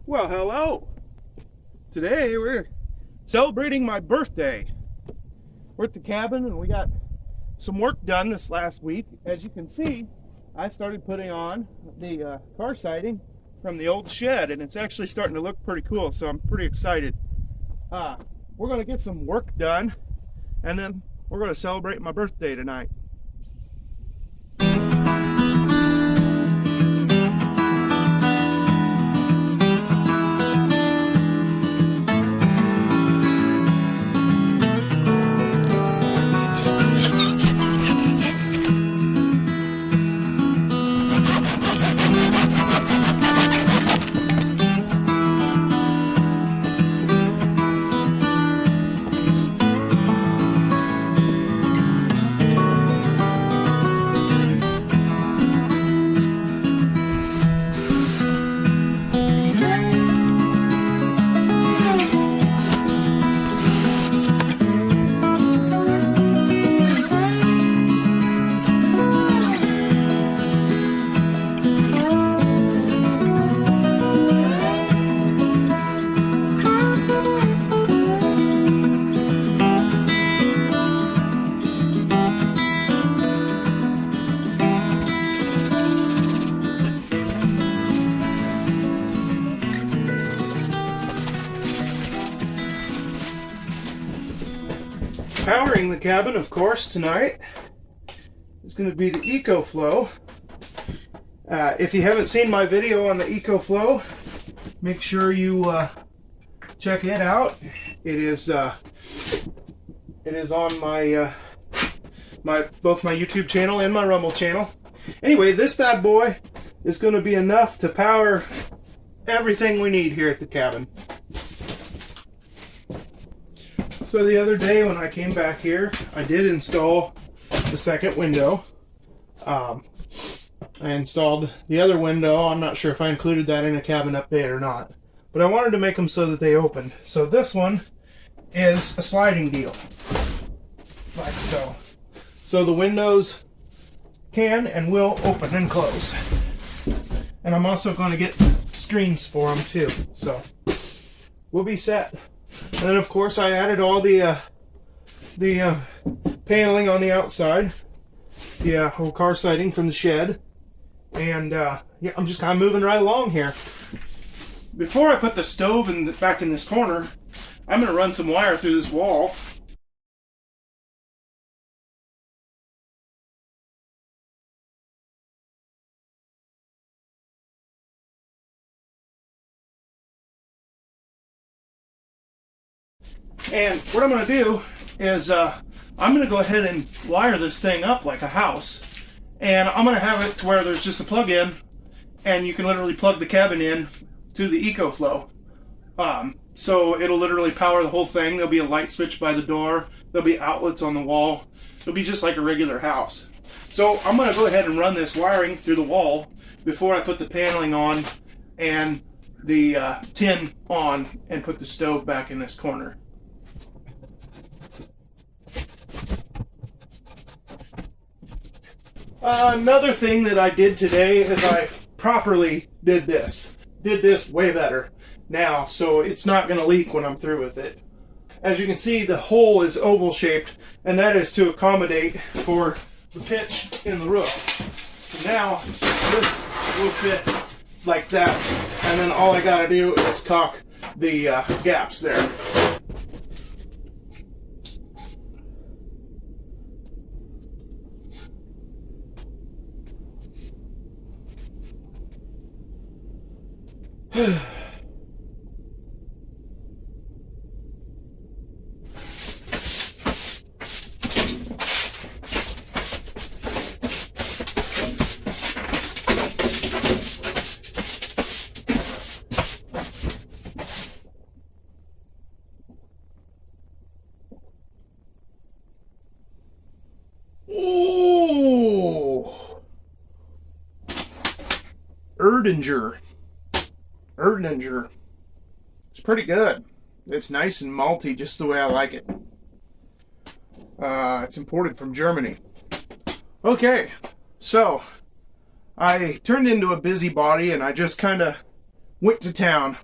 Well, hello. Today we're celebrating my birthday. We're at the cabin and we got some work done this last week. As you can see, I started putting on the car siding from the old shed, and it's actually starting to look pretty cool, so I'm pretty excited. We're going to get some work done, and then we're going to celebrate my birthday tonight. Powering the cabin, of course, tonight is going to be the EcoFlow. If you haven't seen my video on the EcoFlow, make sure you check it out. It is on my both my YouTube channel and my Rumble channel. Anyway, this bad boy is going to be enough to power everything we need here at the cabin. So the other day when I came back here, I did install the second window. I installed the other window. I'm not sure if I included that in a cabin update or not, but I wanted to make them so that they opened. So this one is a sliding deal, like so. So the windows can and will open and close. And I'm also going to get screens for them too. So we'll be set. And then, of course, I added all the paneling on the outside, the whole car siding from the shed, and yeah, I'm just kind of moving right along here. Before I put the stove back in this corner, I'm going to run some wire through this wall. And what I'm going to do is I'm going to go ahead and wire this thing up like a house. And I'm going to have it to where there's just a plug-in, and you can literally plug the cabin in to the EcoFlow. So it'll literally power the whole thing. There'll be a light switch by the door. There'll be outlets on the wall. It'll be just like a regular house. So I'm going to go ahead and run this wiring through the wall before I put the paneling on and the tin on and put the stove back in this corner. Another thing that I did today is I properly did this way better now, so it's not going to leak when I'm through with it. As you can see, the hole is oval shaped, and that is to accommodate for the pitch in the roof. So now this will fit like that, and then all I got to do is caulk the gaps there. Erdinger. It's pretty good. It's nice and malty, just the way I like it. It's imported from Germany. Okay, so I turned into a busybody and I just kind of went to town.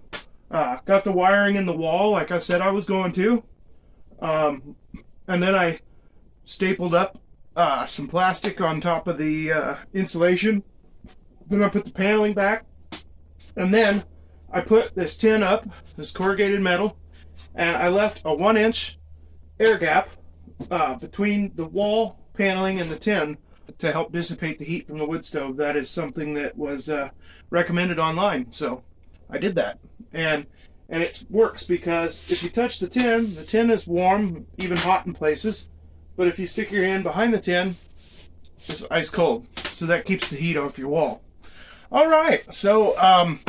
Got the wiring in the wall like I said I was going to. And then I stapled up some plastic on top of the insulation. Then I put the paneling back. And then I put this tin up, this corrugated metal, and I left a 1-inch air gap between the wall paneling and the tin to help dissipate the heat from the wood stove. That is something that was recommended online, so I did that. And it works because if you touch the tin is warm, even hot in places. But if you stick your hand behind the tin, it's ice cold. So that keeps the heat off your wall. All right, so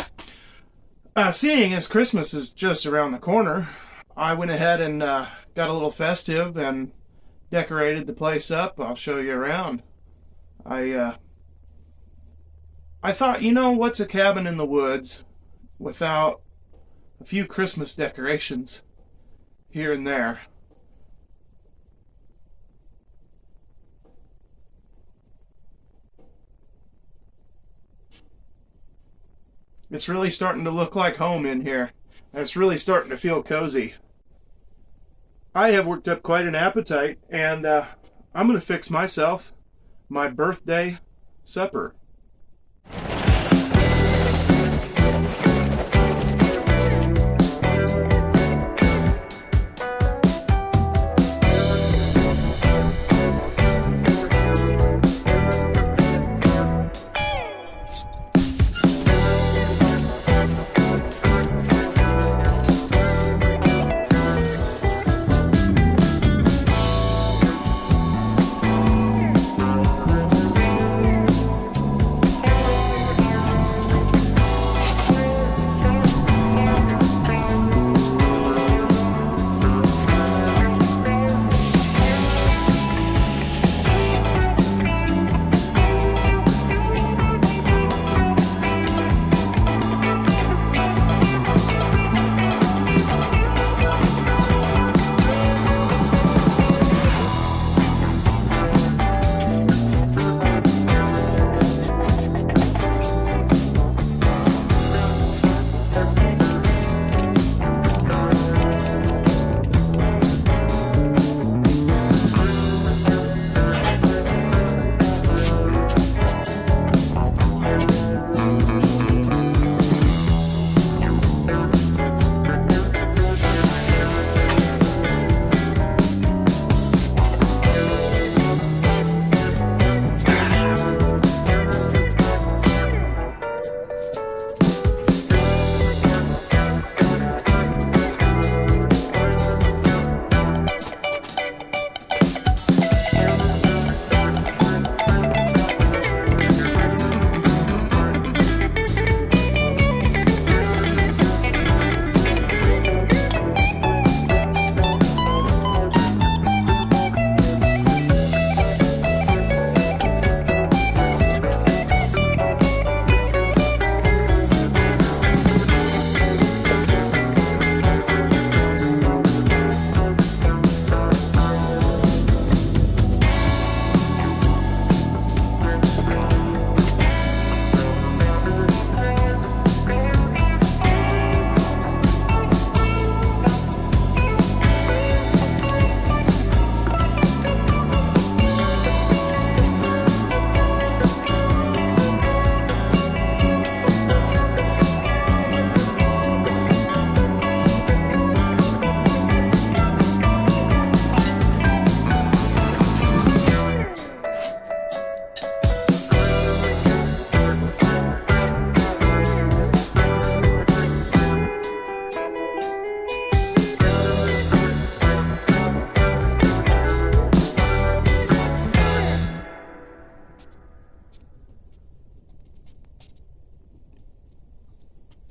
seeing as Christmas is just around the corner, I went ahead and got a little festive and decorated the place up. I'll show you around. I thought, you know, what's a cabin in the woods without a few Christmas decorations here and there? It's really starting to look like home in here. And it's really starting to feel cozy. I have worked up quite an appetite, and I'm going to fix myself my birthday supper.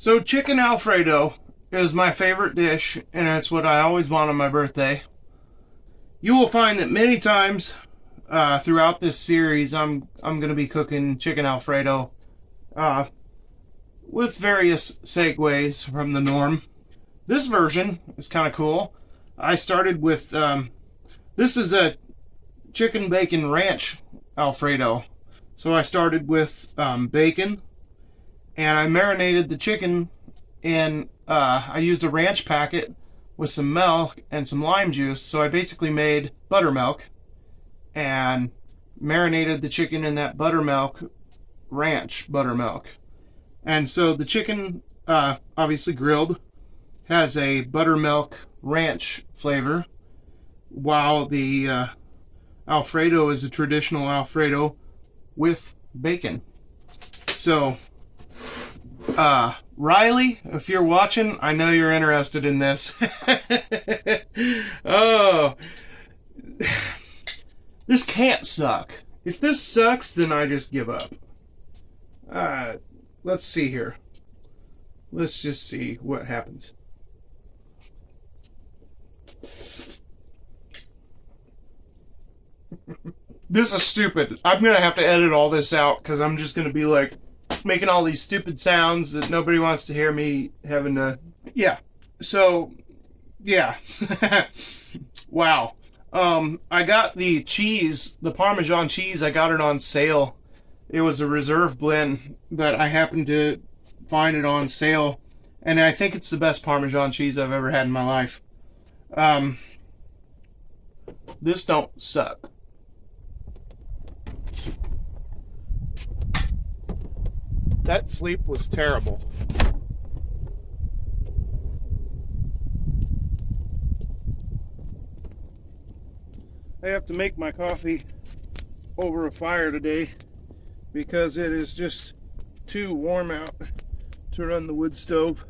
So chicken Alfredo is my favorite dish, and it's what I always want on my birthday. You will find that many times throughout this series I'm going to be cooking chicken Alfredo with various segues from the norm. This version is kind of cool. I started with, this is a chicken bacon ranch Alfredo. So I started with bacon, and I marinated the chicken in, I used a ranch packet with some milk and some lime juice. So I basically made buttermilk and marinated the chicken in that buttermilk, ranch buttermilk. And so the chicken, obviously grilled, has a buttermilk ranch flavor, while the Alfredo is a traditional Alfredo with bacon. So, Riley, if you're watching, I know you're interested in this. Oh, this can't suck. If this sucks, then I just give up. Let's see here. Let's just see what happens. This is stupid. I'm gonna have to edit all this out because I'm just gonna be like making all these stupid sounds that nobody wants to hear me having to. Yeah. So, yeah. Wow. I got the cheese, the Parmesan cheese. I got it on sale. It was a reserve blend, but I happened to find it on sale, and I think it's the best Parmesan cheese I've ever had in my life. This don't suck. That sleep was terrible. I have to make my coffee over a fire today because it is just too warm out to run the wood stove.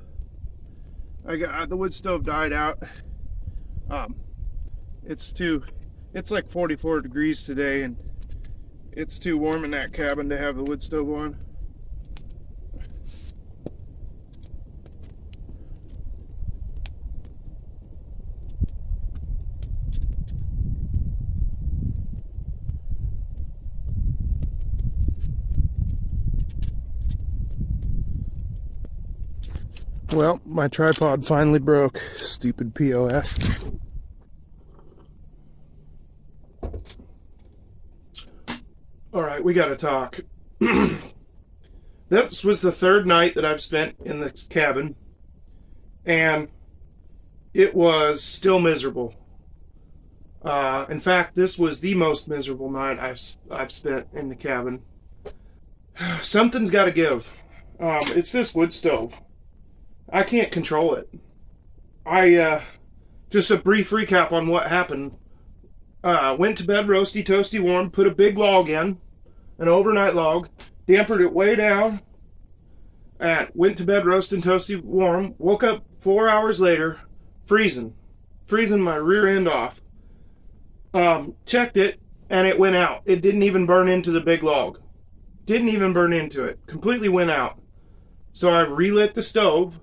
The wood stove died out. It's like 44 degrees today, and it's too warm in that cabin to have the wood stove on. Well, my tripod finally broke. Stupid POS. Alright, we gotta talk. This was the third night that I've spent in the cabin, and it was still miserable. In fact, this was the most miserable night I've spent in the cabin. Something's gotta give. It's this wood stove. I can't control it. Just a brief recap on what happened. Went to bed roasty, toasty, warm, put a big log in, an overnight log, dampered it way down, and went to bed roasting, toasty, warm, woke up 4 hours later, freezing my rear end off. Checked it, and it went out. It didn't even burn into the big log. Didn't even burn into it. Completely went out. So I relit the stove.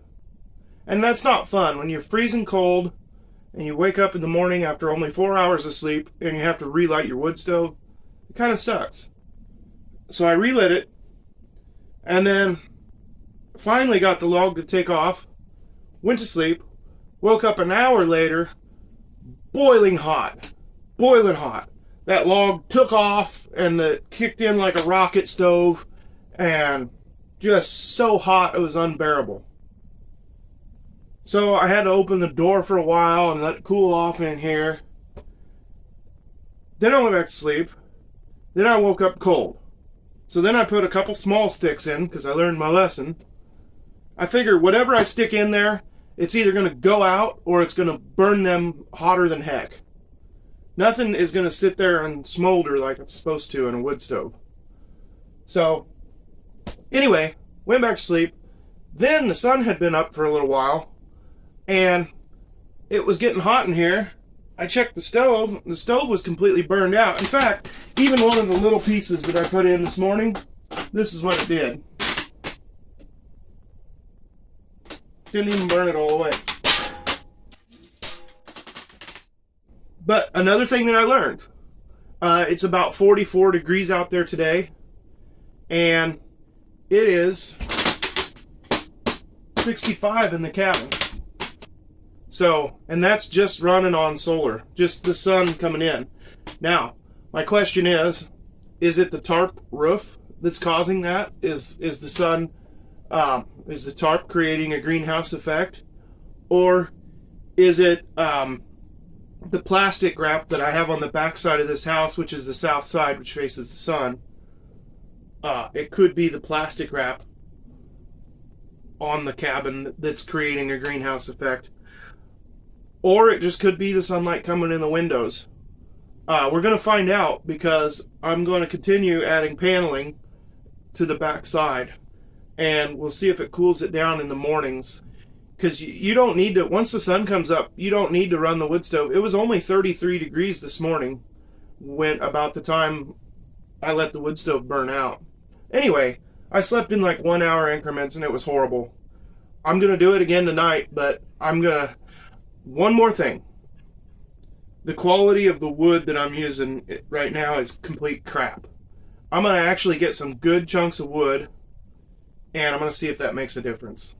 And that's not fun when you're freezing cold and you wake up in the morning after only 4 hours of sleep and you have to relight your wood stove. It kind of sucks. So I relit it and then finally got the log to take off, went to sleep, woke up an hour later, boiling hot. Boiling hot. That log took off and it kicked in like a rocket stove and just so hot it was unbearable. So I had to open the door for a while and let it cool off in here. Then I went back to sleep. Then I woke up cold. So then I put a couple small sticks in because I learned my lesson. I figure whatever I stick in there, it's either going to go out or it's going to burn them hotter than heck. Nothing is going to sit there and smolder like it's supposed to in a wood stove. So anyway, went back to sleep. Then the sun had been up for a little while. And it was getting hot in here. I checked the stove. The stove was completely burned out. In fact, even one of the little pieces that I put in this morning, this is what it did. Didn't even burn it all away. But another thing that I learned, it's about 44 degrees out there today. And it is 65 in the cabin. So, and that's just running on solar, just the sun coming in. Now, my question is it the tarp roof that's causing that? Is the sun Is the tarp creating a greenhouse effect? Or is it the plastic wrap that I have on the back side of this house, which is the south side, which faces the sun? It could be the plastic wrap on the cabin that's creating a greenhouse effect. Or it just could be the sunlight coming in the windows. We're going to find out, because I'm going to continue adding paneling to the back side. And we'll see if it cools it down in the mornings. Because you don't need to, once the sun comes up, you don't need to run the wood stove. It was only 33 degrees this morning when about the time I let the wood stove burn out. Anyway, I slept in like 1 hour increments and it was horrible. I'm going to do it again tonight, but one more thing. The quality of the wood that I'm using right now is complete crap. I'm going to actually get some good chunks of wood, and I'm going to see if that makes a difference.